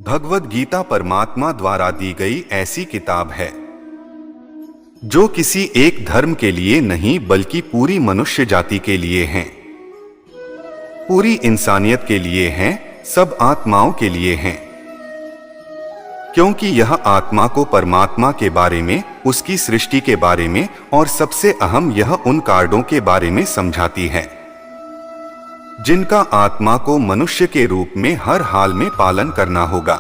भगवद गीता परमात्मा द्वारा दी गई ऐसी किताब है जो किसी एक धर्म के लिए नहीं बल्कि पूरी मनुष्य जाति के लिए है, पूरी इंसानियत के लिए है, सब आत्माओं के लिए है। क्योंकि यह आत्मा को परमात्मा के बारे में, उसकी सृष्टि के बारे में और सबसे अहम यह उन कार्डों के बारे में समझाती है जिनका आत्मा को मनुष्य के रूप में हर हाल में पालन करना होगा,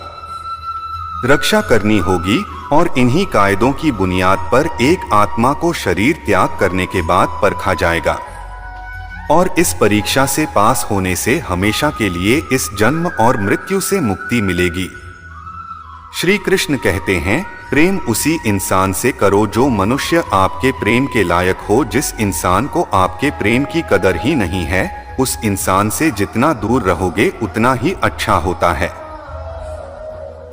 रक्षा करनी होगी और इन्हीं कायदों की बुनियाद पर एक आत्मा को शरीर त्याग करने के बाद परखा जाएगा और इस परीक्षा से पास होने से हमेशा के लिए इस जन्म और मृत्यु से मुक्ति मिलेगी। श्री कृष्ण कहते हैं, प्रेम उसी इंसान से करो जो मनुष्य आपके प्रेम के लायक हो। जिस इंसान को आपके प्रेम की कदर ही नहीं है, उस इंसान से जितना दूर रहोगे उतना ही अच्छा होता है।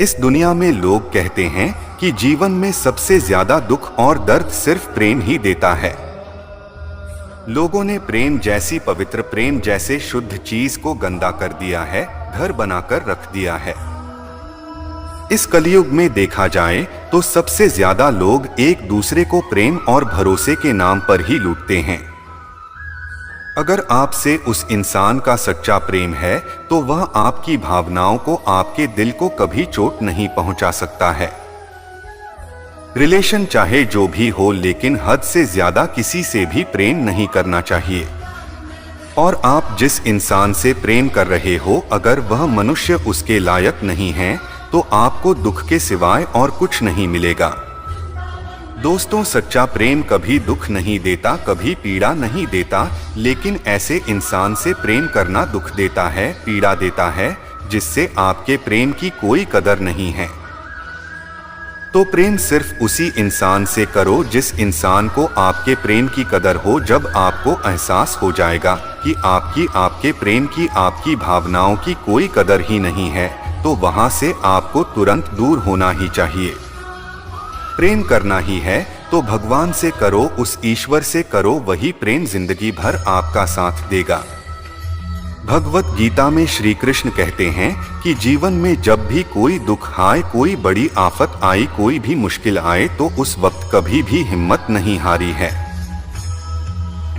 इस दुनिया में लोग कहते हैं कि जीवन में सबसे ज्यादा दुख और दर्द सिर्फ प्रेम ही देता है। लोगों ने प्रेम जैसी पवित्र, प्रेम जैसे शुद्ध चीज को गंदा कर दिया है, घर बनाकर रख दिया है। इस कलयुग में देखा जाए तो सबसे ज्यादा लोग एक दूसरे को प्रेम और भरोसे के नाम पर ही लूटते हैं। अगर आपसे उस इंसान का सच्चा प्रेम है तो वह आपकी भावनाओं को, आपके दिल को कभी चोट नहीं पहुंचा सकता है। रिलेशन चाहे जो भी हो, लेकिन हद से ज्यादा किसी से भी प्रेम नहीं करना चाहिए। और आप जिस इंसान से प्रेम कर रहे हो, अगर वह मनुष्य उसके लायक नहीं है तो आपको दुख के सिवाय और कुछ नहीं मिलेगा। दोस्तों, सच्चा प्रेम कभी दुख नहीं देता, कभी पीड़ा नहीं देता, लेकिन ऐसे इंसान से प्रेम करना दुख देता है, पीड़ा देता है, जिससे आपके प्रेम की कोई कदर नहीं है। तो प्रेम सिर्फ उसी इंसान से करो जिस इंसान को आपके प्रेम की कदर हो। जब आपको एहसास हो जाएगा कि आपके प्रेम की, आपकी भावनाओं की कोई कदर ही नहीं है, तो वहां से आपको तुरंत दूर होना ही चाहिए। प्रेम करना ही है तो भगवान से करो, उस ईश्वर से करो, वही प्रेम जिंदगी भर आपका साथ देगा। भगवत गीता में श्री कृष्ण कहते हैं कि जीवन में जब भी कोई दुख आए, कोई बड़ी आफत आई, कोई भी मुश्किल आए, तो उस वक्त कभी भी हिम्मत नहीं हारी है।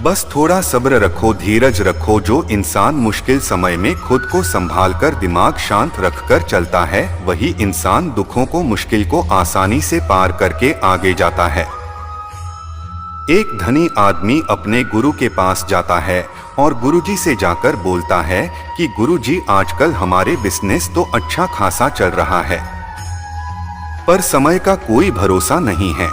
बस थोड़ा सब्र रखो, धीरज रखो। जो इंसान मुश्किल समय में खुद को संभाल कर, दिमाग शांत रखकर चलता है, वही इंसान दुखों को, मुश्किल को आसानी से पार करके आगे जाता है। एक धनी आदमी अपने गुरु के पास जाता है और गुरुजी से जाकर बोलता है कि गुरुजी, आजकल हमारे बिजनेस तो अच्छा खासा चल रहा है, पर समय का कोई भरोसा नहीं है।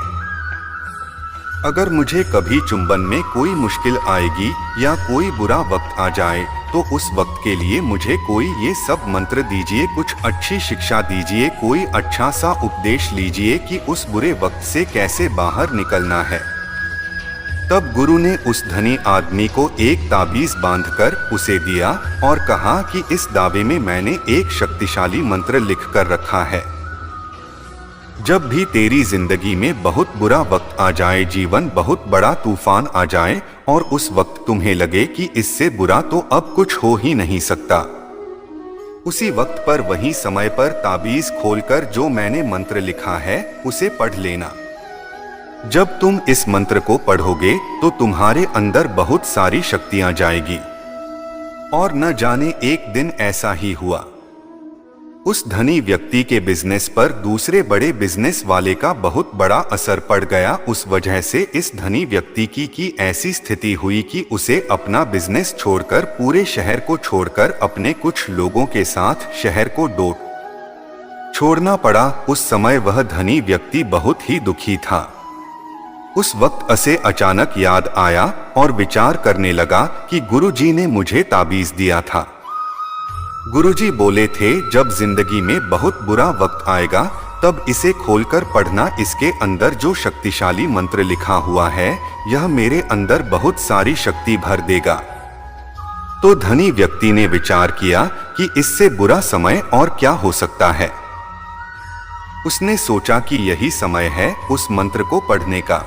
अगर मुझे कभी चुंबन में कोई मुश्किल आएगी या कोई बुरा वक्त आ जाए, तो उस वक्त के लिए मुझे कोई ये सब मंत्र दीजिए, कुछ अच्छी शिक्षा दीजिए, कोई अच्छा सा उपदेश लीजिए कि उस बुरे वक्त से कैसे बाहर निकलना है। तब गुरु ने उस धनी आदमी को एक ताबीज बांधकर उसे दिया और कहा कि इस दावे में मैंने एक शक्तिशाली मंत्र लिख कर रखा है। जब भी तेरी जिंदगी में बहुत बुरा वक्त आ जाए, जीवन बहुत बड़ा तूफान आ जाए और उस वक्त तुम्हें लगे कि इससे बुरा तो अब कुछ हो ही नहीं सकता, उसी वक्त पर, वही समय पर ताबीज खोलकर जो मैंने मंत्र लिखा है उसे पढ़ लेना। जब तुम इस मंत्र को पढ़ोगे तो तुम्हारे अंदर बहुत सारी शक्तियां जाएगी। और न जाने एक दिन ऐसा ही हुआ, उस धनी व्यक्ति के बिजनेस पर दूसरे बड़े बिजनेस वाले का बहुत बड़ा असर पड़ गया। उस वजह से इस धनी व्यक्ति की ऐसी स्थिति हुई कि उसे अपना बिजनेस छोड़कर, पूरे शहर को छोड़कर, अपने कुछ लोगों के साथ शहर को छोड़ना पड़ा। उस समय वह धनी व्यक्ति बहुत ही दुखी था। उस वक्त उसे अचानक याद आया और विचार करने लगा कि गुरुजी ने मुझे ताबीज दिया था। गुरुजी बोले थे, जब जिंदगी में बहुत बुरा वक्त आएगा तब इसे खोलकर पढ़ना, इसके अंदर जो शक्तिशाली मंत्र लिखा हुआ है यह मेरे अंदर बहुत सारी शक्ति भर देगा। तो धनी व्यक्ति ने विचार किया कि इससे बुरा समय और क्या हो सकता है। उसने सोचा कि यही समय है उस मंत्र को पढ़ने का।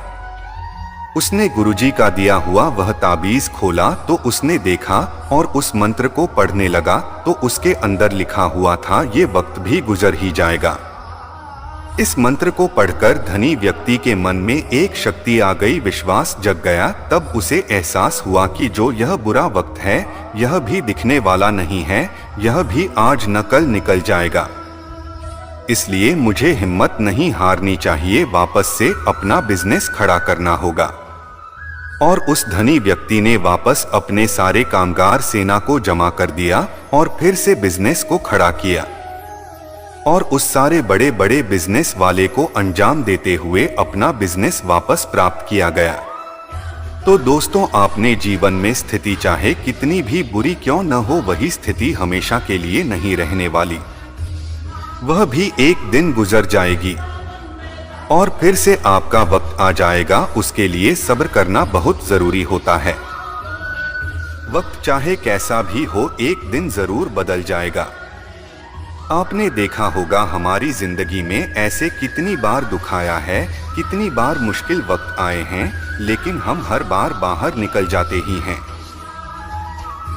उसने गुरुजी का दिया हुआ वह ताबीज खोला तो उसने देखा और उस मंत्र को पढ़ने लगा तो उसके अंदर लिखा हुआ था, ये वक्त भी गुजर ही जाएगा। इस मंत्र को पढ़कर धनी व्यक्ति के मन में एक शक्ति आ गई, विश्वास जग गया। तब उसे एहसास हुआ कि जो यह बुरा वक्त है यह भी दिखने वाला नहीं है, यह भी आज न कल निकल जाएगा। इसलिए मुझे हिम्मत नहीं हारनी चाहिए, वापस से अपना बिजनेस खड़ा करना होगा। और उस धनी व्यक्ति ने वापस अपने सारे कामगार सेना को जमा कर दिया और फिर से बिजनेस को खड़ा किया और उस सारे बड़े बड़े बिजनेस वाले को अंजाम देते हुए अपना बिजनेस वापस प्राप्त किया गया। तो दोस्तों, आपने जीवन में स्थिति चाहे कितनी भी बुरी क्यों न हो, वही स्थिति हमेशा के लिए नहीं रहने वाली, वह भी एक दिन गुजर जाएगी और फिर से आपका वक्त आ जाएगा। उसके लिए सब्र करना बहुत जरूरी होता है। वक्त चाहे कैसा भी हो, एक दिन जरूर बदल जाएगा। आपने देखा होगा हमारी जिंदगी में ऐसे कितनी बार दुख आया है, कितनी बार मुश्किल वक्त आए हैं, लेकिन हम हर बार बाहर निकल जाते ही हैं।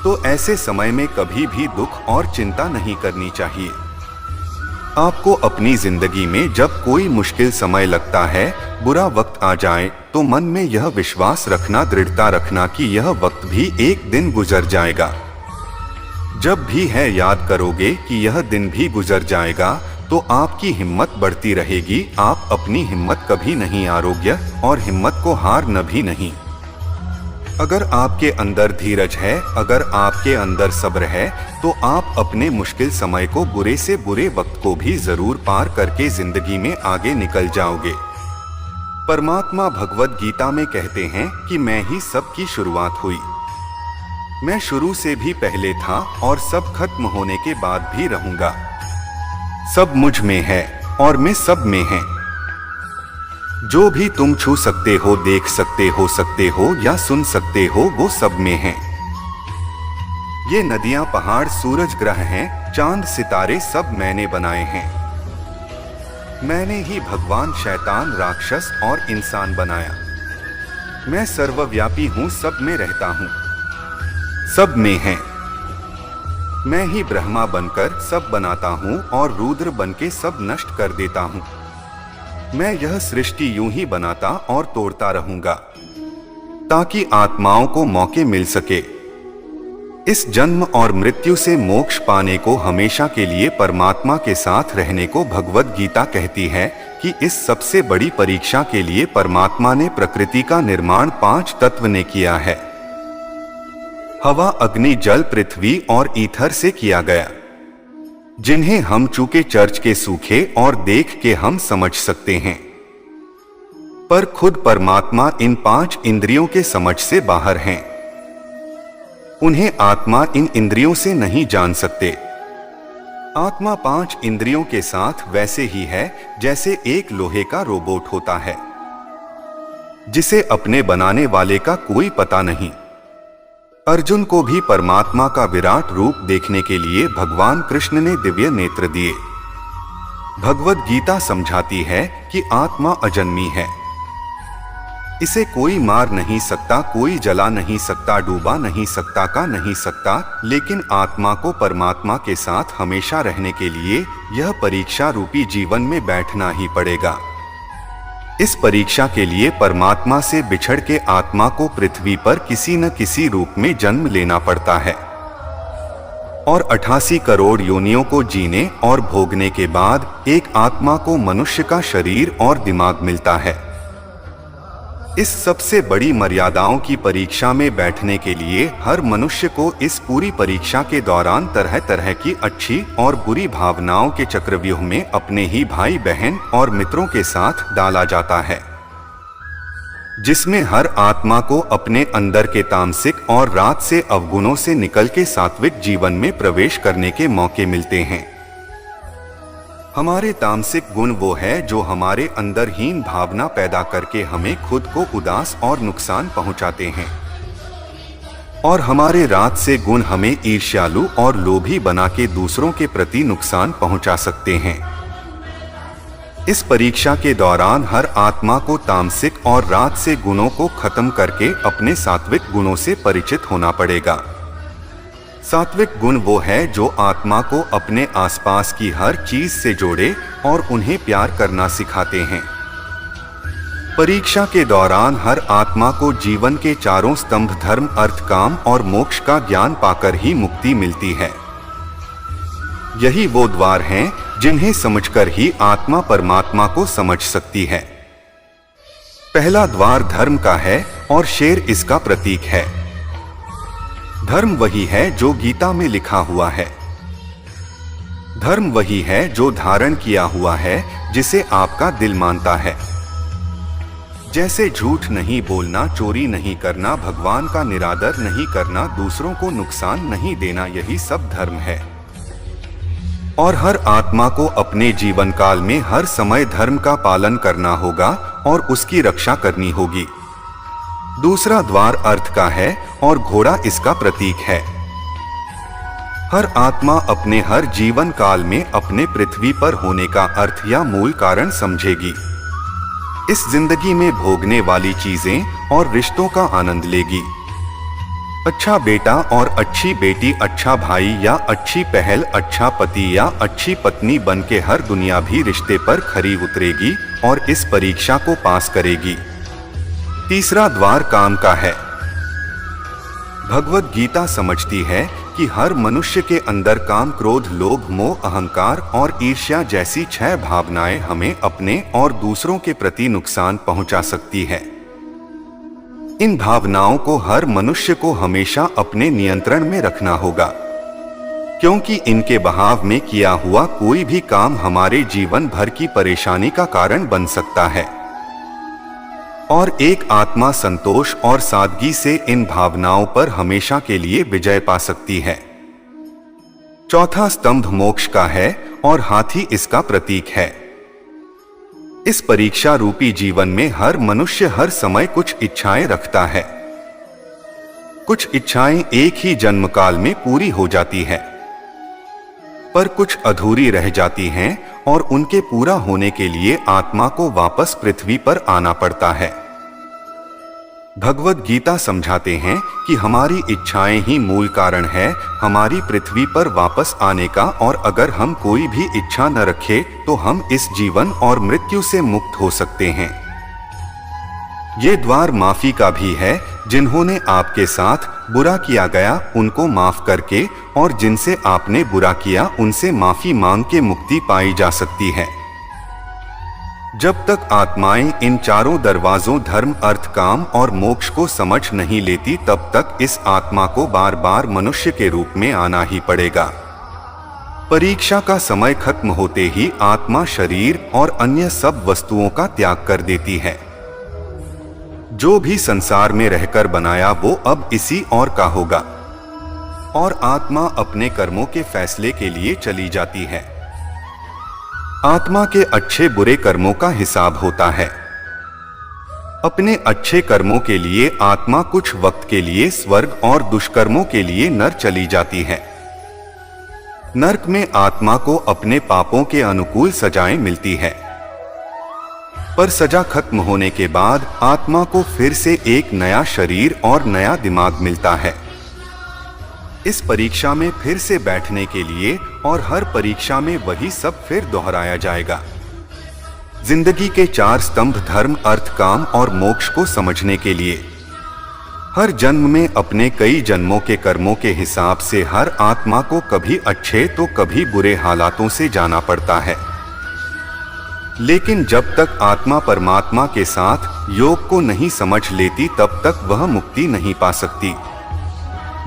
तो ऐसे समय में कभी भी दुख और चिंता नहीं करनी चाहिए। आपको अपनी जिंदगी में जब कोई मुश्किल समय लगता है, बुरा वक्त आ जाए, तो मन में यह विश्वास रखना, दृढ़ता रखना कि यह वक्त भी एक दिन गुजर जाएगा। जब भी है याद करोगे कि यह दिन भी गुजर जाएगा, तो आपकी हिम्मत बढ़ती रहेगी। आप अपनी हिम्मत कभी नहीं हारोगे और हिम्मत को हार न भी नहीं। अगर आपके अंदर धीरज है, अगर आपके अंदर सब्र है, तो आप अपने मुश्किल समय को, बुरे से बुरे वक्त को भी जरूर पार करके जिंदगी में आगे निकल जाओगे। परमात्मा भगवद गीता में कहते हैं कि मैं ही सब की शुरुआत हुई। मैं शुरू से भी पहले था और सब खत्म होने के बाद भी रहूंगा। सब मुझ में है और मैं सब में है। जो भी तुम छू सकते हो, देख सकते हो या सुन सकते हो, वो सब में है। ये नदियां, पहाड़, सूरज, ग्रह हैं, चांद, सितारे सब मैंने बनाए हैं। मैंने ही भगवान, शैतान, राक्षस और इंसान बनाया। मैं सर्वव्यापी हूँ, सब में रहता हूँ, सब में है। मैं ही ब्रह्मा बनकर सब बनाता हूँ और रुद्र बनके सब नष्ट कर देता हूँ। मैं यह सृष्टि यूं ही बनाता और तोड़ता रहूंगा ताकि आत्माओं को मौके मिल सके इस जन्म और मृत्यु से मोक्ष पाने को, हमेशा के लिए परमात्मा के साथ रहने को। भगवद गीता कहती है कि इस सबसे बड़ी परीक्षा के लिए परमात्मा ने प्रकृति का निर्माण 5 तत्व ने किया है। हवा, अग्नि, जल, पृथ्वी और ईथर से किया गया, जिन्हें हम चूके चर्च के सूखे और देख के हम समझ सकते हैं, पर खुद परमात्मा इन 5 इंद्रियों के समझ से बाहर हैं। उन्हें आत्मा इन इंद्रियों से नहीं जान सकते। आत्मा 5 इंद्रियों के साथ वैसे ही है जैसे एक लोहे का रोबोट होता है, जिसे अपने बनाने वाले का कोई पता नहीं। अर्जुन को भी परमात्मा का विराट रूप देखने के लिए भगवान कृष्ण ने दिव्य नेत्र दिए। भगवद गीता समझाती है कि आत्मा अजन्मी है, इसे कोई मार नहीं सकता, कोई जला नहीं सकता, डूबा नहीं सकता, का नहीं सकता। लेकिन आत्मा को परमात्मा के साथ हमेशा रहने के लिए यह परीक्षा रूपी जीवन में बैठना ही पड़ेगा। इस परीक्षा के लिए परमात्मा से बिछड़ के आत्मा को पृथ्वी पर किसी न किसी रूप में जन्म लेना पड़ता है और 88 करोड़ योनियों को जीने और भोगने के बाद एक आत्मा को मनुष्य का शरीर और दिमाग मिलता है। इस सबसे बड़ी मर्यादाओं की परीक्षा में बैठने के लिए हर मनुष्य को इस पूरी परीक्षा के दौरान तरह तरह की अच्छी और बुरी भावनाओं के चक्रव्यूह में अपने ही भाई बहन और मित्रों के साथ डाला जाता है, जिसमें हर आत्मा को अपने अंदर के तामसिक और रात से अवगुणों से निकल के सात्विक जीवन में प्रवेश करने के मौके मिलते हैं। हमारे तामसिक गुण वो है जो हमारे अंदर हीन भावना पैदा करके हमें खुद को उदास और नुकसान पहुंचाते हैं, और हमारे रात से गुण हमें ईर्ष्यालु और लोभी बना के दूसरों के प्रति नुकसान पहुंचा सकते हैं। इस परीक्षा के दौरान हर आत्मा को तामसिक और राजसिक गुणों को खत्म करके अपने सात्विक गुणों से परिचित होना पड़ेगा। सात्विक गुण वो है जो आत्मा को अपने आसपास की हर चीज से जोड़े और उन्हें प्यार करना सिखाते हैं। परीक्षा के दौरान हर आत्मा को जीवन के चारों स्तंभ धर्म, अर्थ, काम और मोक्ष का ज्ञान पाकर ही मुक्ति मिलती है। यही वो द्वार हैं जिन्हें समझकर ही आत्मा परमात्मा को समझ सकती है। पहला द्वार धर्म का है और शेर इसका प्रतीक है। धर्म वही है जो गीता में लिखा हुआ है। धर्म वही है जो धारण किया हुआ है, जिसे आपका दिल मानता है। जैसे झूठ नहीं बोलना, चोरी नहीं करना, भगवान का निरादर नहीं करना, दूसरों को नुकसान नहीं देना, यही सब धर्म है। और हर आत्मा को अपने जीवन काल में हर समय धर्म का पालन करना होगा और उसकी रक्षा करनी होगी। दूसरा द्वार अर्थ का है और घोड़ा इसका प्रतीक है। हर आत्मा अपने हर जीवन काल में अपने पृथ्वी पर होने का अर्थ या मूल कारण समझेगी। इस जिंदगी में भोगने वाली चीजें और रिश्तों का आनंद लेगी। अच्छा बेटा और अच्छी बेटी, अच्छा भाई या अच्छी पहल, अच्छा पति या अच्छी पत्नी बनके हर दुनिया भी रिश्ते पर खरी उतरेगी और इस परीक्षा को पास करेगी। तीसरा द्वार काम का है। भगवद गीता समझती है कि हर मनुष्य के अंदर काम, क्रोध, लोभ, मोह, अहंकार और ईर्ष्या जैसी 6 भावनाएं हमें अपने और दूसरों के प्रति नुकसान पहुंचा सकती है। इन भावनाओं को हर मनुष्य को हमेशा अपने नियंत्रण में रखना होगा, क्योंकि इनके बहाव में किया हुआ कोई भी काम हमारे जीवन भर की परेशानी का कारण बन सकता है। और एक आत्मा संतोष और सादगी से इन भावनाओं पर हमेशा के लिए विजय पा सकती है। चौथा स्तंभ मोक्ष का है और हाथी इसका प्रतीक है। इस परीक्षा रूपी जीवन में हर मनुष्य हर समय कुछ इच्छाएं रखता है। कुछ इच्छाएं एक ही जन्म काल में पूरी हो जाती हैं, पर कुछ अधूरी रह जाती हैं और उनके पूरा होने के लिए आत्मा को वापस पृथ्वी पर आना पड़ता है। भगवद गीता समझाते हैं कि हमारी इच्छाएं ही मूल कारण है हमारी पृथ्वी पर वापस आने का, और अगर हम कोई भी इच्छा न रखें तो हम इस जीवन और मृत्यु से मुक्त हो सकते हैं। ये द्वार माफी का भी है। जिन्होंने आपके साथ बुरा किया गया उनको माफ करके, और जिनसे आपने बुरा किया उनसे माफी मांग के मुक्ति पाई जा सकती है। जब तक आत्माएं इन चारों दरवाजों धर्म, अर्थ, काम और मोक्ष को समझ नहीं लेती, तब तक इस आत्मा को बार बार मनुष्य के रूप में आना ही पड़ेगा। परीक्षा का समय खत्म होते ही आत्मा शरीर और अन्य सब वस्तुओं का त्याग कर देती है। जो भी संसार में रहकर बनाया वो अब इसी और का होगा, और आत्मा अपने कर्मों के फैसले के लिए चली जाती है। आत्मा के अच्छे बुरे कर्मों का हिसाब होता है। अपने अच्छे कर्मों के लिए आत्मा कुछ वक्त के लिए स्वर्ग और दुष्कर्मों के लिए नर्क चली जाती है। नर्क में आत्मा को अपने पापों के अनुकूल सजाएं मिलती है, पर सजा खत्म होने के बाद आत्मा को फिर से एक नया शरीर और नया दिमाग मिलता है। इस परीक्षा में फिर से बैठने के लिए, और हर परीक्षा में वही सब फिर दोहराया जाएगा। जिंदगी के 4 स्तंभ धर्म, अर्थ, काम और मोक्ष को समझने के लिए हर जन्म में अपने कई जन्मों के कर्मों के हिसाब से हर आत्मा को कभी अच्छे तो कभी बुरे हालातों से जाना पड़ता है। लेकिन जब तक आत्मा परमात्मा के साथ योग को नहीं समझ लेती तब तक वह मुक्ति नहीं पा सकती।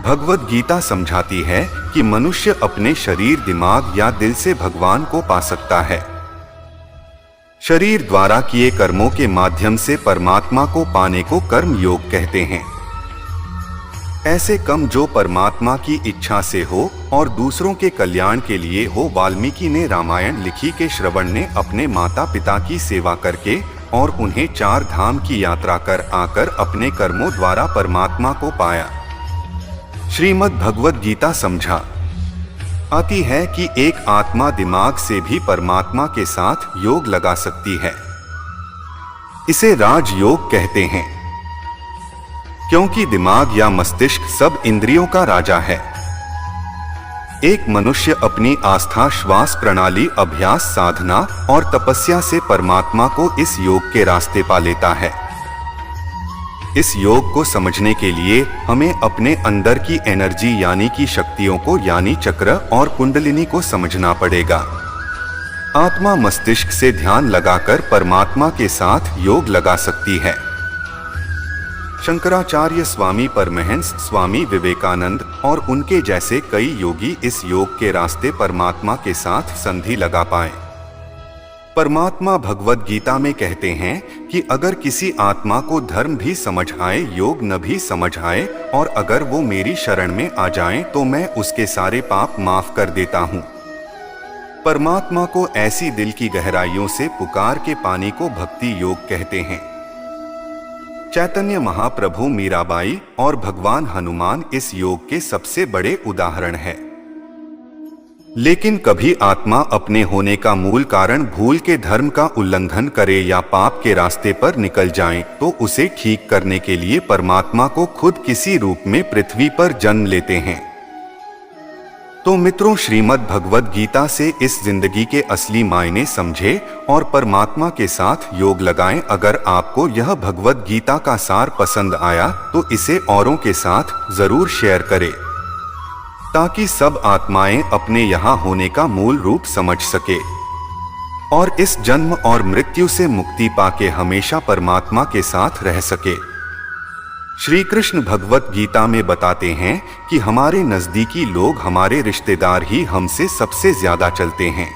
भगवद गीता समझाती है कि मनुष्य अपने शरीर, दिमाग या दिल से भगवान को पा सकता है। शरीर द्वारा किए कर्मों के माध्यम से परमात्मा को पाने को कर्म योग कहते हैं। ऐसे कर्म जो परमात्मा की इच्छा से हो और दूसरों के कल्याण के लिए हो। वाल्मीकि ने रामायण लिखी के श्रवण ने अपने माता पिता की सेवा करके और उन्हें 4 धाम की यात्रा कर आकर अपने कर्मों द्वारा परमात्मा को पाया। श्रीमद् भगवद गीता समझा। आती है कि एक आत्मा दिमाग से भी परमात्मा के साथ योग लगा सकती है। इसे राजयोग कहते हैं, क्योंकि दिमाग या मस्तिष्क सब इंद्रियों का राजा है। एक मनुष्य अपनी आस्था, श्वास प्रणाली, अभ्यास, साधना और तपस्या से परमात्मा को इस योग के रास्ते पा लेता है। इस योग को समझने के लिए हमें अपने अंदर की एनर्जी यानी कि शक्तियों को यानी चक्र और कुंडलिनी को समझना पड़ेगा। आत्मा मस्तिष्क से ध्यान लगाकर परमात्मा के साथ योग लगा सकती है। शंकराचार्य, स्वामी परमहंस, स्वामी विवेकानंद और उनके जैसे कई योगी इस योग के रास्ते परमात्मा के साथ संधि लगा पाए। परमात्मा भगवद गीता में कहते हैं कि अगर किसी आत्मा को धर्म भी समझ आए, योग न भी समझ आए, और अगर वो मेरी शरण में आ जाएं, तो मैं उसके सारे पाप माफ कर देता हूँ। परमात्मा को ऐसी दिल की गहराइयों से पुकार के पानी को भक्ति योग कहते हैं। चैतन्य महाप्रभु, मीराबाई और भगवान हनुमान इस योग के सबसे बड़े उदाहरण हैं। लेकिन कभी आत्मा अपने होने का मूल कारण भूल के धर्म का उल्लंघन करे या पाप के रास्ते पर निकल जाए, तो उसे ठीक करने के लिए परमात्मा को खुद किसी रूप में पृथ्वी पर जन्म लेते हैं। तो मित्रों, श्रीमद् भगवद गीता से इस जिंदगी के असली मायने समझे और परमात्मा के साथ योग लगाएं। अगर आपको यह भगवद गीता का सार पसंद आया तो इसे औरों के साथ जरूर शेयर करें, ताकि सब आत्माएं अपने यहाँ होने का मूल रूप समझ सके और इस जन्म और मृत्यु से मुक्ति पाके हमेशा परमात्मा के साथ रह सके। श्री कृष्ण भगवत गीता में बताते हैं कि हमारे नजदीकी लोग, हमारे रिश्तेदार ही हमसे सबसे ज्यादा चलते हैं।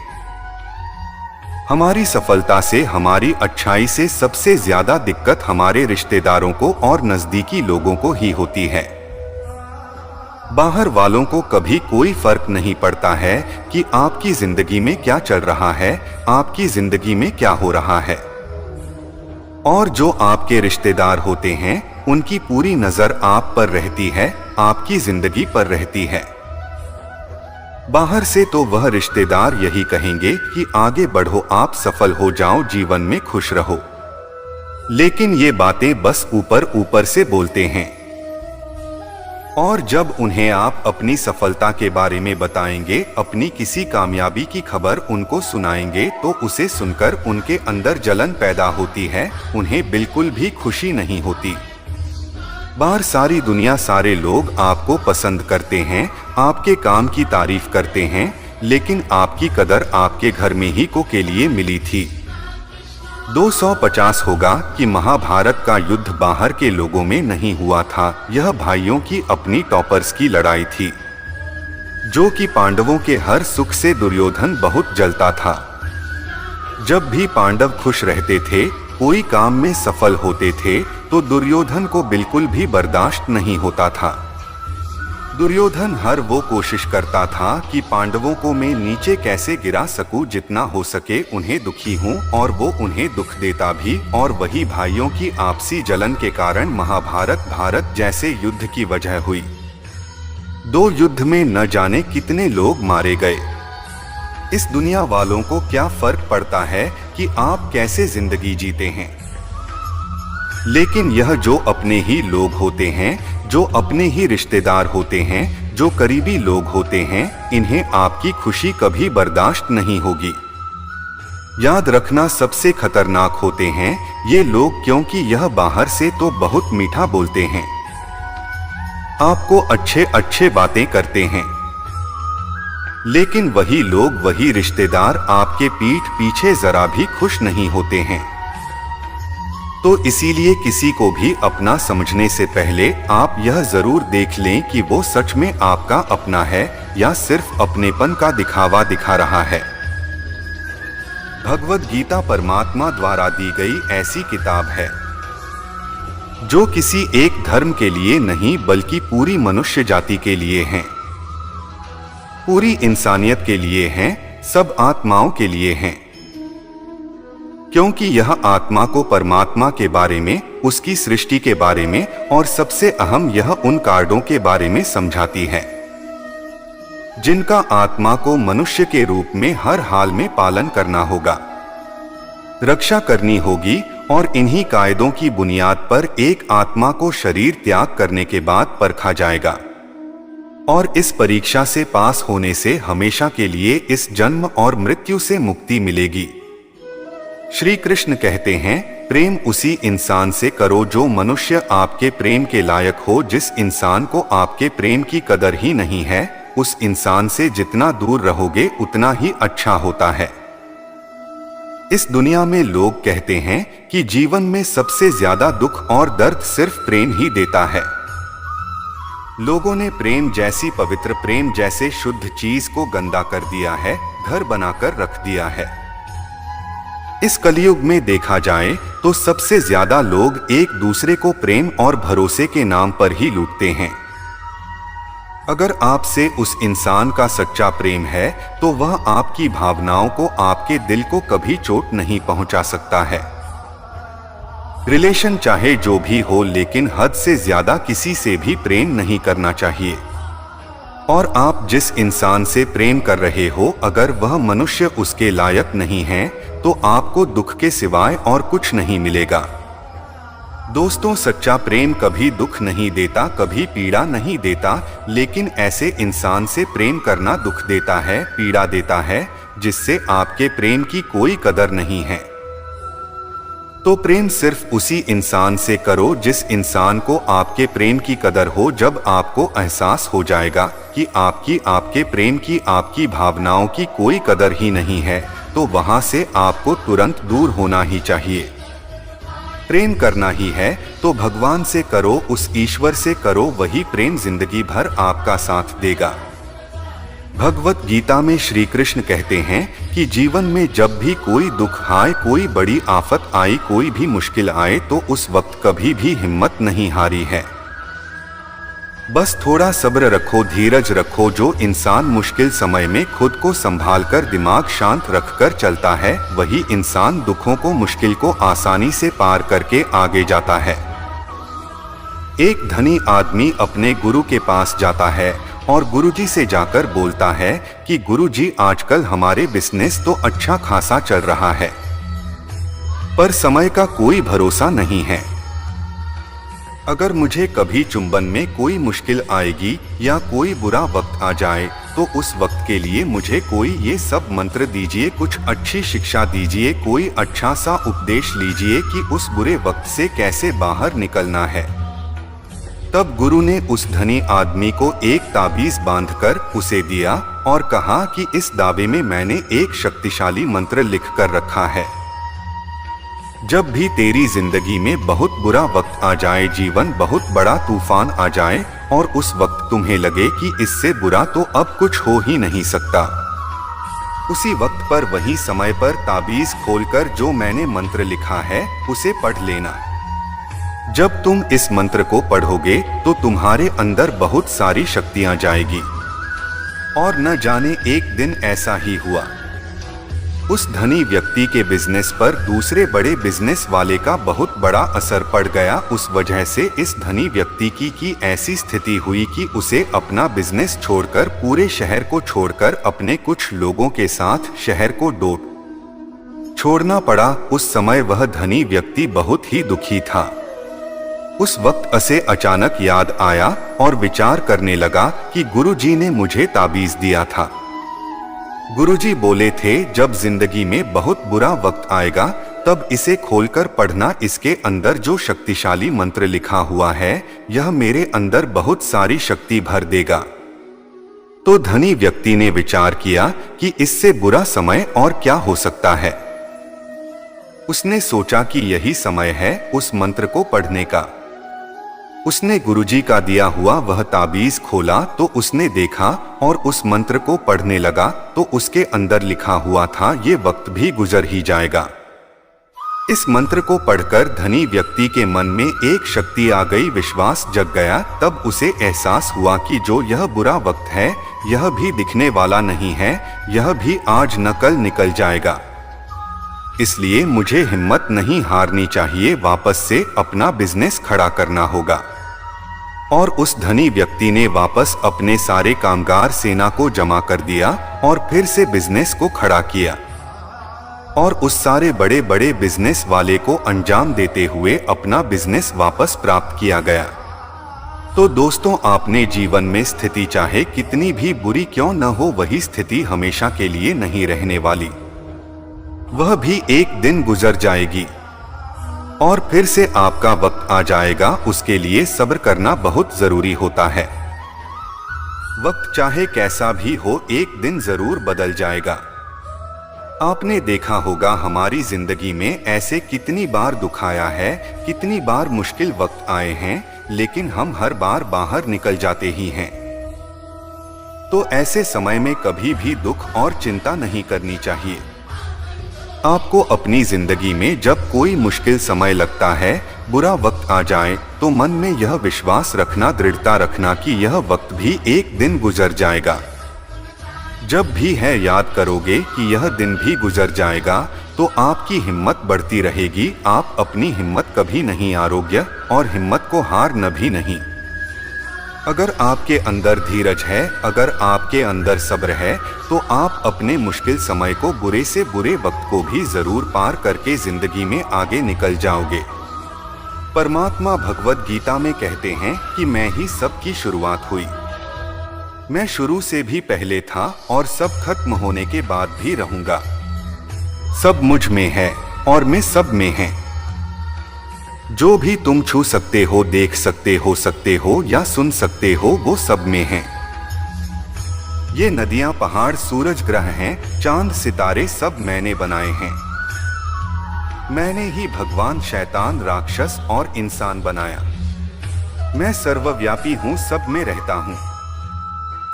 हमारी सफलता से, हमारी अच्छाई से सबसे ज्यादा दिक्कत हमारे रिश्तेदारों को और नजदीकी लोगों को ही होती है। बाहर वालों को कभी कोई फर्क नहीं पड़ता है कि आपकी जिंदगी में क्या चल रहा है, आपकी जिंदगी में क्या हो रहा है। और जो आपके रिश्तेदार होते हैं, उनकी पूरी नजर आप पर रहती है, आपकी जिंदगी पर रहती है। बाहर से तो वह रिश्तेदार यही कहेंगे कि आगे बढ़ो, आप सफल हो जाओ, जीवन में खुश रहो। लेकिन ये बातें बस ऊपर ऊपर से बोलते हैं। और जब उन्हें आप अपनी सफलता के बारे में बताएंगे, अपनी किसी कामयाबी की खबर उनको सुनाएंगे, तो उसे सुनकर उनके अंदर जलन पैदा होती है, उन्हें बिल्कुल भी खुशी नहीं होती। बाहर सारी दुनिया, सारे लोग आपको पसंद करते हैं, आपके काम की तारीफ करते हैं, लेकिन आपकी कदर आपके घर में ही को के लिए मिली थी। 250 होगा कि महाभारत का युद्ध बाहर के लोगों में नहीं हुआ था, यह भाइयों की अपनी टॉपर्स की लड़ाई थी, जो कि पांडवों के हर सुख से दुर्योधन बहुत जलता था। जब भी पांडव खुश रहते थे, कोई काम में सफल होते थे, तो दुर्योधन को बिल्कुल भी बर्दाश्त नहीं होता था। दुर्योधन हर वो कोशिश करता था कि पांडवों को मैं नीचे कैसे गिरा सकूं, जितना हो सके उन्हें दुखी हूं, और वो उन्हें दुख देता भी। और वही भाइयों की आपसी जलन के कारण महाभारत भारत जैसे युद्ध की वजह हुई। 2 युद्ध में न जाने कितने लोग मारे गए। इस दुनिया वालों को क्या फर्क पड़ता है कि आप कैसे जिंदगी जीते हैं। लेकिन यह जो अपने ही लोग होते हैं, जो अपने ही रिश्तेदार होते हैं, जो करीबी लोग होते हैं, इन्हें आपकी खुशी कभी बर्दाश्त नहीं होगी। याद रखना, सबसे खतरनाक होते हैं ये लोग, क्योंकि यह बाहर से तो बहुत मीठा बोलते हैं, आपको अच्छे अच्छे बातें करते हैं, लेकिन वही लोग, वही रिश्तेदार आपके पीठ पीछे जरा भी खुश नहीं होते हैं। तो इसीलिए किसी को भी अपना समझने से पहले आप यह जरूर देख लें कि वो सच में आपका अपना है या सिर्फ अपनेपन का दिखावा दिखा रहा है। भगवद गीता परमात्मा द्वारा दी गई ऐसी किताब है जो किसी एक धर्म के लिए नहीं, बल्कि पूरी मनुष्य जाति के लिए है, पूरी इंसानियत के लिए हैं, सब आत्माओं के लिए हैं। क्योंकि यह आत्मा को परमात्मा के बारे में, उसकी सृष्टि के बारे में और सबसे अहम यह उन कार्डों के बारे में समझाती है जिनका आत्मा को मनुष्य के रूप में हर हाल में पालन करना होगा, रक्षा करनी होगी और इन्हीं कायदों की बुनियाद पर एक आत्मा को शरीर त्याग करने के बाद परखा जाएगा और इस परीक्षा से पास होने से हमेशा के लिए इस जन्म और मृत्यु से मुक्ति मिलेगी। श्री कृष्ण कहते हैं, प्रेम उसी इंसान से करो जो मनुष्य आपके प्रेम के लायक हो। जिस इंसान को आपके प्रेम की कदर ही नहीं है, उस इंसान से जितना दूर रहोगे उतना ही अच्छा होता है। इस दुनिया में लोग कहते हैं कि जीवन में सबसे ज्यादा दुख और दर्द सिर्फ प्रेम ही देता है। लोगों ने प्रेम जैसी पवित्र, प्रेम जैसे शुद्ध चीज को गंदा कर दिया है, घर बनाकर रख दिया है। इस कलयुग में देखा जाए तो सबसे ज्यादा लोग एक दूसरे को प्रेम और भरोसे के नाम पर ही लूटते हैं। अगर आपसे उस इंसान का सच्चा प्रेम है तो वह आपकी भावनाओं को, आपके दिल को कभी चोट नहीं पहुंचा सकता है। रिलेशन चाहे जो भी हो, लेकिन हद से ज्यादा किसी से भी प्रेम नहीं करना चाहिए। और आप जिस इंसान से प्रेम कर रहे हो, अगर वह मनुष्य उसके लायक नहीं है तो आपको दुख के सिवाय और कुछ नहीं मिलेगा। दोस्तों, सच्चा प्रेम कभी दुख नहीं देता, कभी पीड़ा नहीं देता, लेकिन ऐसे इंसान से प्रेम करना दुख देता है, पीड़ा देता है, जिससे आपके प्रेम की कोई कदर नहीं है। तो प्रेम सिर्फ उसी इंसान से करो जिस इंसान को आपके प्रेम की कदर हो। जब आपको एहसास हो जाएगा कि आपके प्रेम की, आपकी भावनाओं की कोई कदर ही नहीं है, तो वहां से आपको तुरंत दूर होना ही चाहिए। प्रेम करना ही है तो भगवान से करो, उस ईश्वर से करो, वही प्रेम जिंदगी भर आपका साथ देगा। भगवत गीता में श्री कृष्ण कहते हैं कि जीवन में जब भी कोई दुख आए, कोई बड़ी आफत आई, कोई भी मुश्किल आए, तो उस वक्त कभी भी हिम्मत नहीं हारी है। बस थोड़ा सब्र रखो, धीरज रखो। जो इंसान मुश्किल समय में खुद को संभाल कर, दिमाग शांत रखकर चलता है, वही इंसान दुखों को, मुश्किल को आसानी से पार करके आगे जाता है। एक धनी आदमी अपने गुरु के पास जाता है और गुरुजी से जाकर बोलता है कि गुरुजी, आजकल हमारे बिजनेस तो अच्छा खासा चल रहा है, पर समय का कोई भरोसा नहीं है। अगर मुझे कभी चुंबन में कोई मुश्किल आएगी या कोई बुरा वक्त आ जाए, तो उस वक्त के लिए मुझे कोई ये सब मंत्र दीजिए, कुछ अच्छी शिक्षा दीजिए, कोई अच्छा सा उपदेश लीजिए कि उस बुरे वक्त से कैसे बाहर निकलना है। तब गुरु ने उस धनी आदमी को एक ताबीज बांधकर उसे दिया और कहा कि इस दावे में मैंने एक शक्तिशाली मंत्र लिख कर रखा है। जब भी तेरी जिंदगी में बहुत बुरा वक्त आ जाए, जीवन बहुत बड़ा तूफान आ जाए और उस वक्त तुम्हें लगे कि इससे बुरा तो अब कुछ हो ही नहीं सकता, उसी वक्त पर, वही समय पर ताबीज खोलकर जो मैंने मंत्र लिखा है उसे पढ़ लेना। जब तुम इस मंत्र को पढ़ोगे तो तुम्हारे अंदर बहुत सारी शक्तियां जाएगी। और न जाने एक दिन ऐसा ही हुआ, उस धनी व्यक्ति के बिजनेस पर दूसरे बड़े बिजनेस वाले का बहुत बड़ा असर पड़ गया। उस वजह से इस धनी व्यक्ति की ऐसी स्थिति हुई कि उसे अपना बिजनेस छोड़कर, पूरे शहर को छोड़कर, अपने कुछ लोगों के साथ शहर को छोड़ना पड़ा। उस समय वह धनी व्यक्ति बहुत ही दुखी था। उस वक्त उसे अचानक याद आया और विचार करने लगा कि गुरुजी ने मुझे ताबीज दिया था। गुरुजी बोले थे, जब जिंदगी में बहुत बुरा वक्त आएगा तब इसे खोलकर पढ़ना, इसके अंदर जो शक्तिशाली मंत्र लिखा हुआ है यह मेरे अंदर बहुत सारी शक्ति भर देगा। तो धनी व्यक्ति ने विचार किया कि इससे बुरा समय और क्या हो सकता है। उसने सोचा कि यही समय है उस मंत्र को पढ़ने का। उसने गुरुजी का दिया हुआ वह ताबीज खोला तो उसने देखा और उस मंत्र को पढ़ने लगा तो उसके अंदर लिखा हुआ था, ये वक्त भी गुजर ही जाएगा। इस मंत्र को पढ़कर धनी व्यक्ति के मन में एक शक्ति आ गई, विश्वास जग गया। तब उसे एहसास हुआ कि जो यह बुरा वक्त है यह भी दिखने वाला नहीं है, यह भी आज न कल निकल जाएगा। इसलिए मुझे हिम्मत नहीं हारनी चाहिए, वापस से अपना बिजनेस खड़ा करना होगा। और उस धनी व्यक्ति ने वापस अपने सारे कामगार सेना को जमा कर दिया और फिर से बिजनेस को खड़ा किया और उस सारे बड़े बड़े बिजनेस वाले को अंजाम देते हुए अपना बिजनेस वापस प्राप्त किया गया। तो दोस्तों, आपने जीवन में स्थिति चाहे कितनी भी बुरी क्यों न हो, वही स्थिति हमेशा के लिए नहीं रहने वाली। वह भी एक दिन गुजर जाएगी और फिर से आपका वक्त आ जाएगा। उसके लिए सब्र करना बहुत जरूरी होता है। वक्त चाहे कैसा भी हो, एक दिन जरूर बदल जाएगा। आपने देखा होगा हमारी जिंदगी में ऐसे कितनी बार दुख आया है, कितनी बार मुश्किल वक्त आए हैं, लेकिन हम हर बार बाहर निकल जाते ही हैं। तो ऐसे समय में कभी भी दुख और चिंता नहीं करनी चाहिए। आपको अपनी जिंदगी में जब कोई मुश्किल समय लगता है, बुरा वक्त आ जाए, तो मन में यह विश्वास रखना, दृढ़ता रखना कि यह वक्त भी एक दिन गुजर जाएगा। जब भी है याद करोगे कि यह दिन भी गुजर जाएगा, तो आपकी हिम्मत बढ़ती रहेगी। आप अपनी हिम्मत कभी नहीं हारोगे और हिम्मत को हार न भी नहीं। अगर आपके अंदर धीरज है, अगर आपके अंदर सब्र है, तो आप अपने मुश्किल समय को, बुरे से बुरे वक्त को भी जरूर पार करके जिंदगी में आगे निकल जाओगे। परमात्मा भगवद गीता में कहते हैं कि मैं ही सब की शुरुआत हुई। मैं शुरू से भी पहले था और सब खत्म होने के बाद भी रहूंगा। सब मुझ में है और मैं सब में है। जो भी तुम छू सकते हो, देख सकते हो या सुन सकते हो, वो सब में है। ये नदियां, पहाड़, सूरज, ग्रह हैं, चांद, सितारे सब मैंने बनाए हैं। मैंने ही भगवान, शैतान, राक्षस और इंसान बनाया। मैं सर्वव्यापी हूं, सब में रहता हूं,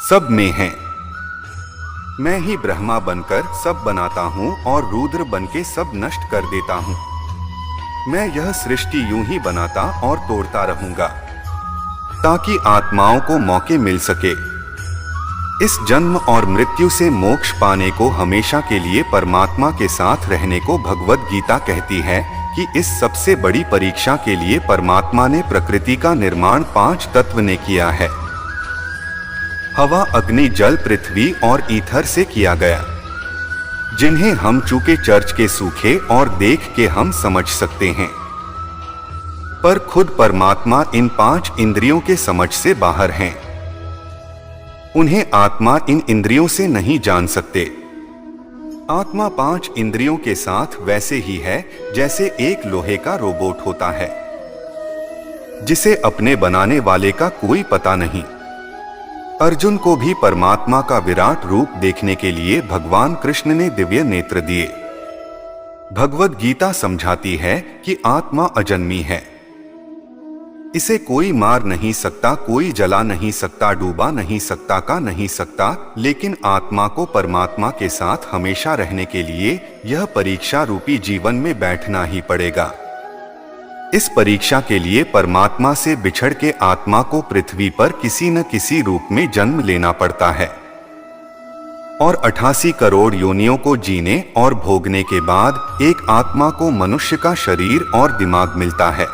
सब में है। मैं ही ब्रह्मा बनकर सब बनाता हूं और रुद्र बनके सब नष्ट कर देता हूं। मैं यह सृष्टि यूं ही बनाता और तोड़ता रहूंगा ताकि आत्माओं को मौके मिल सके इस जन्म और मृत्यु से मोक्ष पाने को, हमेशा के लिए परमात्मा के साथ रहने को। भगवद गीता कहती है कि इस सबसे बड़ी परीक्षा के लिए परमात्मा ने प्रकृति का निर्माण 5 तत्व ने किया है। हवा, अग्नि, जल, पृथ्वी और ईथर से किया गया, जिन्हें हम चूके चर्च के सूखे और देख के हम समझ सकते हैं, पर खुद परमात्मा इन 5 इंद्रियों के समझ से बाहर हैं। उन्हें आत्मा इन इंद्रियों से नहीं जान सकते। आत्मा 5 इंद्रियों के साथ वैसे ही है जैसे एक लोहे का रोबोट होता है, जिसे अपने बनाने वाले का कोई पता नहीं। अर्जुन को भी परमात्मा का विराट रूप देखने के लिए भगवान कृष्ण ने दिव्य नेत्र दिए। भगवद गीता समझाती है कि आत्मा अजन्मी है। इसे कोई मार नहीं सकता, कोई जला नहीं सकता, डूबा नहीं सकता, का नहीं सकता, लेकिन आत्मा को परमात्मा के साथ हमेशा रहने के लिए यह परीक्षा रूपी जीवन में बैठना ही पड़ेगा। इस परीक्षा के लिए परमात्मा से बिछड़ के आत्मा को पृथ्वी पर किसी न किसी रूप में जन्म लेना पड़ता है और 88 करोड़ योनियों को जीने और भोगने के बाद एक आत्मा को मनुष्य का शरीर और दिमाग मिलता है।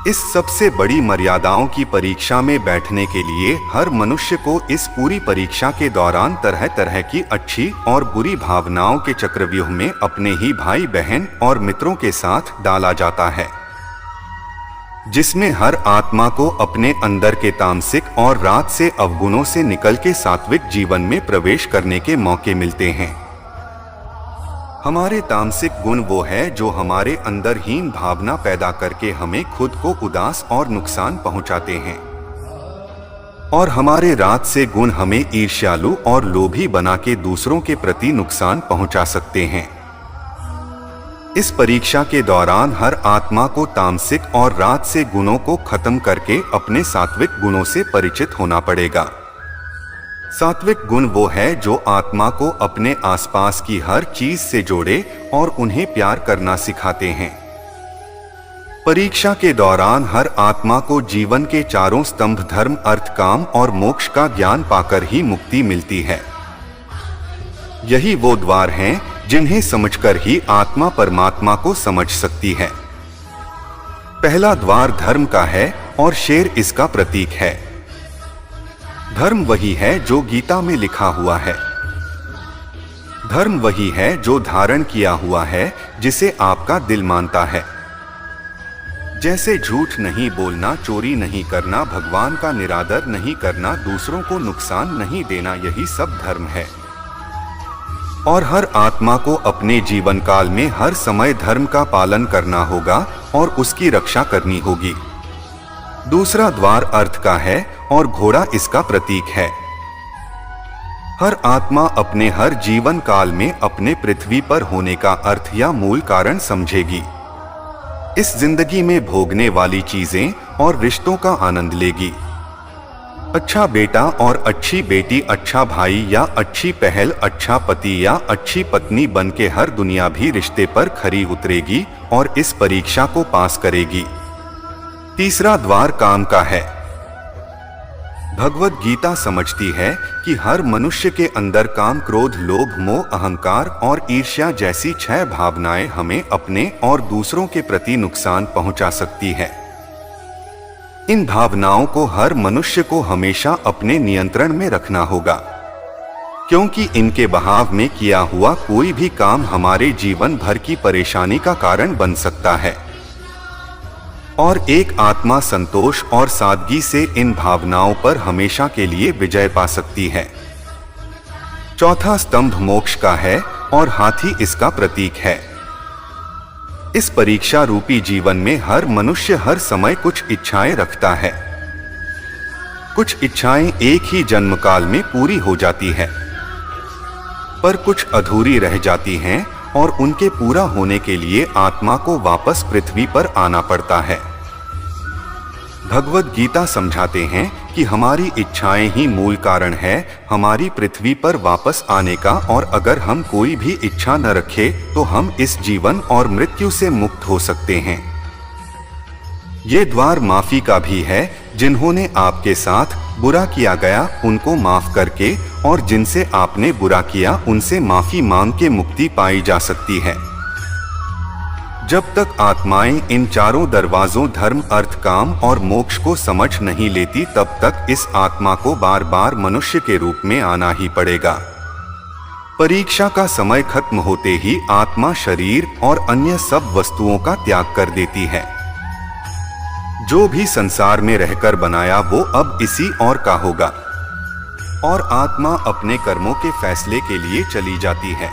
इस सबसे बड़ी मर्यादाओं की परीक्षा में बैठने के लिए हर मनुष्य को इस पूरी परीक्षा के दौरान तरह तरह की अच्छी और बुरी भावनाओं के चक्रव्यूह में अपने ही भाई बहन और मित्रों के साथ डाला जाता है, जिसमें हर आत्मा को अपने अंदर के तामसिक और रात से अवगुणों से निकल के सात्विक जीवन में प्रवेश करने के मौके मिलते हैं। हमारे तामसिक गुण वो है जो हमारे अंदर हीन भावना पैदा करके हमें खुद को उदास और नुकसान पहुंचाते हैं, और हमारे रात से गुण हमें ईर्ष्यालु और लोभी बना के दूसरों के प्रति नुकसान पहुंचा सकते हैं। इस परीक्षा के दौरान हर आत्मा को तामसिक और रात से गुणों को खत्म करके अपने सात्विक गुणों से परिचित होना पड़ेगा। सात्विक गुण वो है जो आत्मा को अपने आसपास की हर चीज से जोड़े और उन्हें प्यार करना सिखाते हैं। परीक्षा के दौरान हर आत्मा को जीवन के चारों स्तंभ धर्म, अर्थ, काम और मोक्ष का ज्ञान पाकर ही मुक्ति मिलती है। यही वो द्वार हैं जिन्हें समझकर ही आत्मा परमात्मा को समझ सकती है। पहला द्वार धर्म का है, और शेर इसका प्रतीक है। धर्म वही है जो गीता में लिखा हुआ है। धर्म वही है जो धारण किया हुआ है, जिसे आपका दिल मानता है। जैसे झूठ नहीं बोलना, चोरी नहीं करना, भगवान का निरादर नहीं करना, दूसरों को नुकसान नहीं देना, यही सब धर्म है। और हर आत्मा को अपने जीवन काल में हर समय धर्म का पालन करना होगा और उसकी रक्षा करनी होगी। दूसरा द्वार अर्थ का है और घोड़ा इसका प्रतीक है। हर आत्मा अपने हर जीवन काल में अपने पृथ्वी पर होने का अर्थ या मूल कारण समझेगी। इस जिंदगी में भोगने वाली चीजें और रिश्तों का आनंद लेगी। अच्छा बेटा और अच्छी बेटी, अच्छा भाई या अच्छी पहल, अच्छा पति या अच्छी पत्नी बनके हर दुनिया भी रिश्ते पर खरी उतरेगी और इस परीक्षा को पास करेगी। तीसरा द्वार काम का है। भगवद गीता समझती है कि हर मनुष्य के अंदर काम, क्रोध, लोभ, मोह, अहंकार और ईर्ष्या जैसी 6 भावनाएं हमें अपने और दूसरों के प्रति नुकसान पहुंचा सकती है। इन भावनाओं को हर मनुष्य को हमेशा अपने नियंत्रण में रखना होगा, क्योंकि इनके बहाव में किया हुआ कोई भी काम हमारे जीवन भर की परेशानी का कारण बन सकता है। और एक आत्मा संतोष और सादगी से इन भावनाओं पर हमेशा के लिए विजय पा सकती है। चौथा स्तंभ मोक्ष का है और हाथी इसका प्रतीक है। इस परीक्षा रूपी जीवन में हर मनुष्य हर समय कुछ इच्छाएं रखता है। कुछ इच्छाएं एक ही जन्म काल में पूरी हो जाती है, पर कुछ अधूरी रह जाती हैं और उनके पूरा होने के लिए आत्मा को वापस पृथ्वी पर आना पड़ता है। भगवद गीता समझाते हैं कि हमारी इच्छाएं ही मूल कारण है हमारी पृथ्वी पर वापस आने का, और अगर हम कोई भी इच्छा न रखें तो हम इस जीवन और मृत्यु से मुक्त हो सकते हैं। ये द्वार माफी का भी है। जिन्होंने आपके साथ बुरा किया गया उनको माफ करके, और जिनसे आपने बुरा किया उनसे माफी मांग के मुक्ति पाई जा सकती है। जब तक आत्माएं इन चारों दरवाजों धर्म, अर्थ, काम और मोक्ष को समझ नहीं लेती, तब तक इस आत्मा को बार बार मनुष्य के रूप में आना ही पड़ेगा। परीक्षा का समय खत्म होते ही आत्मा शरीर और अन्य सब वस्तुओं का त्याग कर देती है। जो भी संसार में रहकर बनाया वो अब इसी और का होगा, और आत्मा अपने कर्मों के फैसले के लिए चली जाती है।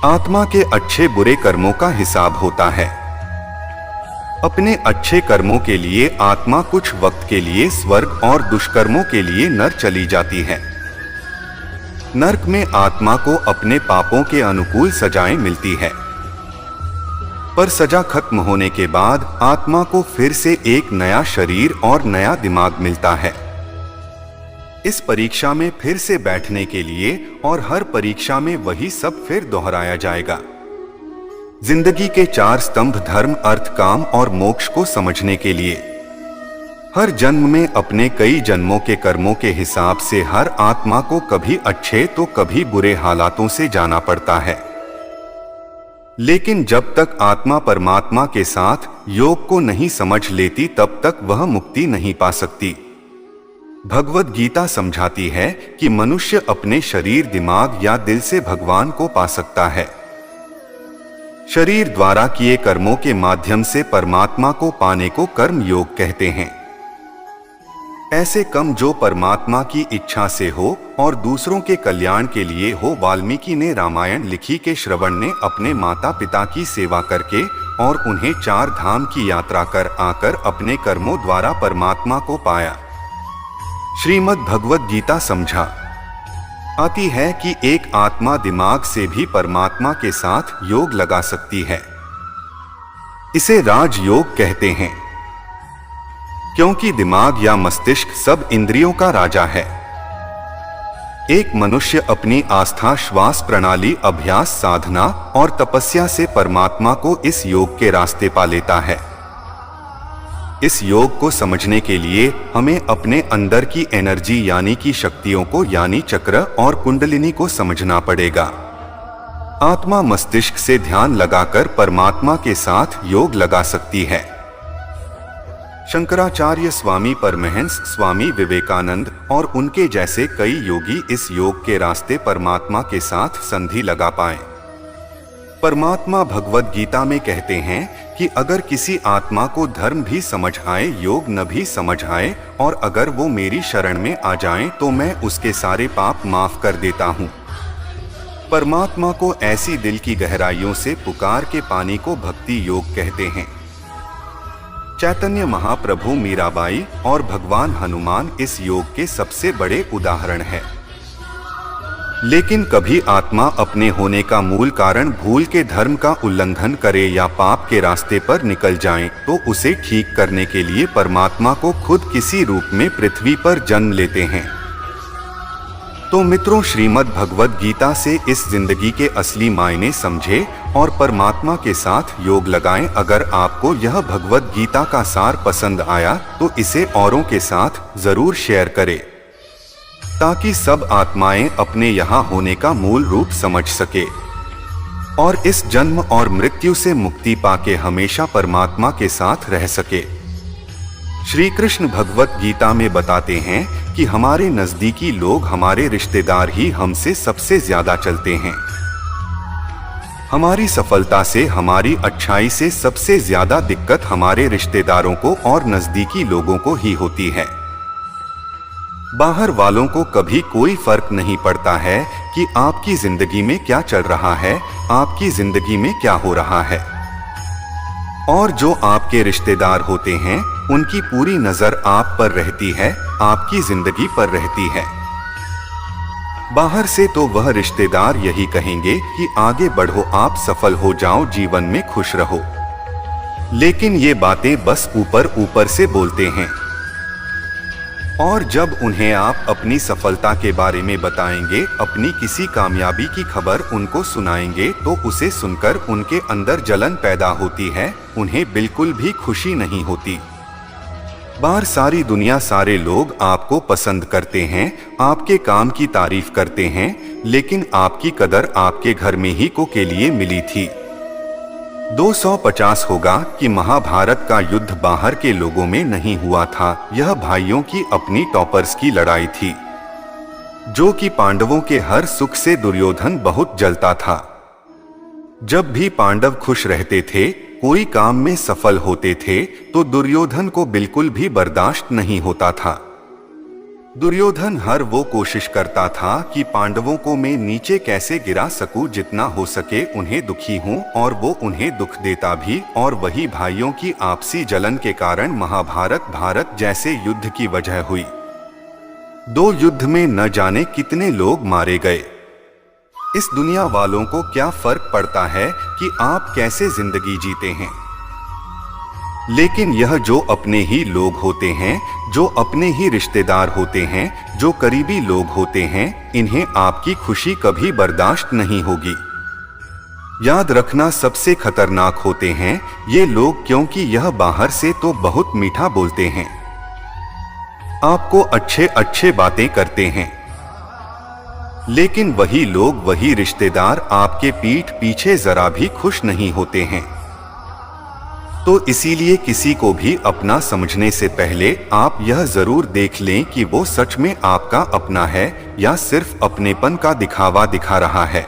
आत्मा के अच्छे बुरे कर्मों का हिसाब होता है। अपने अच्छे कर्मों के लिए आत्मा कुछ वक्त के लिए स्वर्ग और दुष्कर्मों के लिए नरक चली जाती है। नरक में आत्मा को अपने पापों के अनुकूल सजाएं मिलती है, पर सजा खत्म होने के बाद आत्मा को फिर से एक नया शरीर और नया दिमाग मिलता है। इस परीक्षा में फिर से बैठने के लिए, और हर परीक्षा में वही सब फिर दोहराया जाएगा। जिंदगी के 4 स्तंभ धर्म, अर्थ, काम और मोक्ष को समझने के लिए हर जन्म में अपने कई जन्मों के कर्मों के हिसाब से हर आत्मा को कभी अच्छे तो कभी बुरे हालातों से जाना पड़ता है। लेकिन जब तक आत्मा परमात्मा के साथ योग को नहीं समझ लेती तब तक वह मुक्ति नहीं पा सकती। भगवद गीता समझाती है कि मनुष्य अपने शरीर, दिमाग या दिल से भगवान को पा सकता है। शरीर द्वारा किए कर्मों के माध्यम से परमात्मा को पाने को कर्म योग कहते हैं। ऐसे कर्म जो परमात्मा की इच्छा से हो और दूसरों के कल्याण के लिए हो। वाल्मीकि ने रामायण लिखी के श्रवण ने अपने माता पिता की सेवा करके और उन्हें 4 धाम की यात्रा कर आकर अपने कर्मों द्वारा परमात्मा को पाया। श्रीमद् भगवद गीता समझा आती है कि एक आत्मा दिमाग से भी परमात्मा के साथ योग लगा सकती है। इसे राजयोग कहते हैं, क्योंकि दिमाग या मस्तिष्क सब इंद्रियों का राजा है। एक मनुष्य अपनी आस्था, श्वास प्रणाली, अभ्यास, साधना और तपस्या से परमात्मा को इस योग के रास्ते पा लेता है। इस योग को समझने के लिए हमें अपने अंदर की एनर्जी यानी कि शक्तियों को यानी चक्र और कुंडलिनी को समझना पड़ेगा। आत्मा मस्तिष्क से ध्यान लगाकर परमात्मा के साथ योग लगा सकती है। शंकराचार्य, स्वामी परमहंस, स्वामी विवेकानंद और उनके जैसे कई योगी इस योग के रास्ते परमात्मा के साथ संधि लगा पाए। परमात्मा भगवद गीता में कहते हैं कि अगर किसी आत्मा को धर्म भी समझ आए, योग न भी समझ आए, और अगर वो मेरी शरण में आ जाएं, तो मैं उसके सारे पाप माफ कर देता हूँ। परमात्मा को ऐसी दिल की गहराइयों से पुकार के पानी को भक्ति योग कहते हैं। चैतन्य महाप्रभु, मीराबाई और भगवान हनुमान इस योग के सबसे बड़े उदाहरण हैं। लेकिन कभी आत्मा अपने होने का मूल कारण भूल के धर्म का उल्लंघन करे या पाप के रास्ते पर निकल जाए, तो उसे ठीक करने के लिए परमात्मा को खुद किसी रूप में पृथ्वी पर जन्म लेते हैं। तो मित्रों, श्रीमद् भगवद गीता से इस जिंदगी के असली मायने समझे और परमात्मा के साथ योग लगाएं। अगर आपको यह भगवद गीता का सार पसंद आया तो इसे औरों के साथ जरूर शेयर करें, ताकि सब आत्माएं अपने यहाँ होने का मूल रूप समझ सके और इस जन्म और मृत्यु से मुक्ति पाके हमेशा परमात्मा के साथ रह सके। श्री कृष्ण भगवत गीता में बताते हैं कि हमारे नजदीकी लोग, हमारे रिश्तेदार ही हमसे सबसे ज्यादा चलते हैं। हमारी सफलता से, हमारी अच्छाई से सबसे ज्यादा दिक्कत हमारे रिश्तेदारों को और नजदीकी लोगों को ही होती है। बाहर वालों को कभी कोई फर्क नहीं पड़ता है कि आपकी जिंदगी में क्या चल रहा है, आपकी जिंदगी में क्या हो रहा है। और जो आपके रिश्तेदार होते हैं, उनकी पूरी नजर आप पर रहती है, आपकी जिंदगी पर रहती है। बाहर से तो वह रिश्तेदार यही कहेंगे कि आगे बढ़ो, आप सफल हो जाओ, जीवन में खुश रहो। लेकिन ये बातें बस ऊपर ऊपर से बोलते हैं। और जब उन्हें आप अपनी सफलता के बारे में बताएंगे, अपनी किसी कामयाबी की खबर उनको सुनाएंगे, तो उसे सुनकर उनके अंदर जलन पैदा होती है, उन्हें बिल्कुल भी खुशी नहीं होती। बाहर सारी दुनिया, सारे लोग आपको पसंद करते हैं, आपके काम की तारीफ करते हैं, लेकिन आपकी कदर आपके घर में ही को के लिए मिली थी। 250 होगा कि महाभारत का युद्ध बाहर के लोगों में नहीं हुआ था, यह भाइयों की अपनी टॉपर्स की लड़ाई थी, जो कि पांडवों के हर सुख से दुर्योधन बहुत जलता था। जब भी पांडव खुश रहते थे, कोई काम में सफल होते थे, तो दुर्योधन को बिल्कुल भी बर्दाश्त नहीं होता था। दुर्योधन हर वो कोशिश करता था कि पांडवों को मैं नीचे कैसे गिरा सकूं, जितना हो सके उन्हें दुखी हूं, और वो उन्हें दुख देता भी। और वही भाइयों की आपसी जलन के कारण महाभारत भारत जैसे युद्ध की वजह हुई। 2 युद्ध में न जाने कितने लोग मारे गए। इस दुनिया वालों को क्या फर्क पड़ता है कि आप कैसे जिंदगी जीते हैं। लेकिन यह जो अपने ही लोग होते हैं, जो अपने ही रिश्तेदार होते हैं, जो करीबी लोग होते हैं, इन्हें आपकी खुशी कभी बर्दाश्त नहीं होगी। याद रखना, सबसे खतरनाक होते हैं ये लोग, क्योंकि यह बाहर से तो बहुत मीठा बोलते हैं, आपको अच्छे अच्छे बातें करते हैं, लेकिन वही लोग, वही रिश्तेदार आपके पीठ पीछे जरा भी खुश नहीं होते हैं। तो इसीलिए किसी को भी अपना समझने से पहले आप यह जरूर देख लें कि वो सच में आपका अपना है या सिर्फ अपनेपन का दिखावा दिखा रहा है।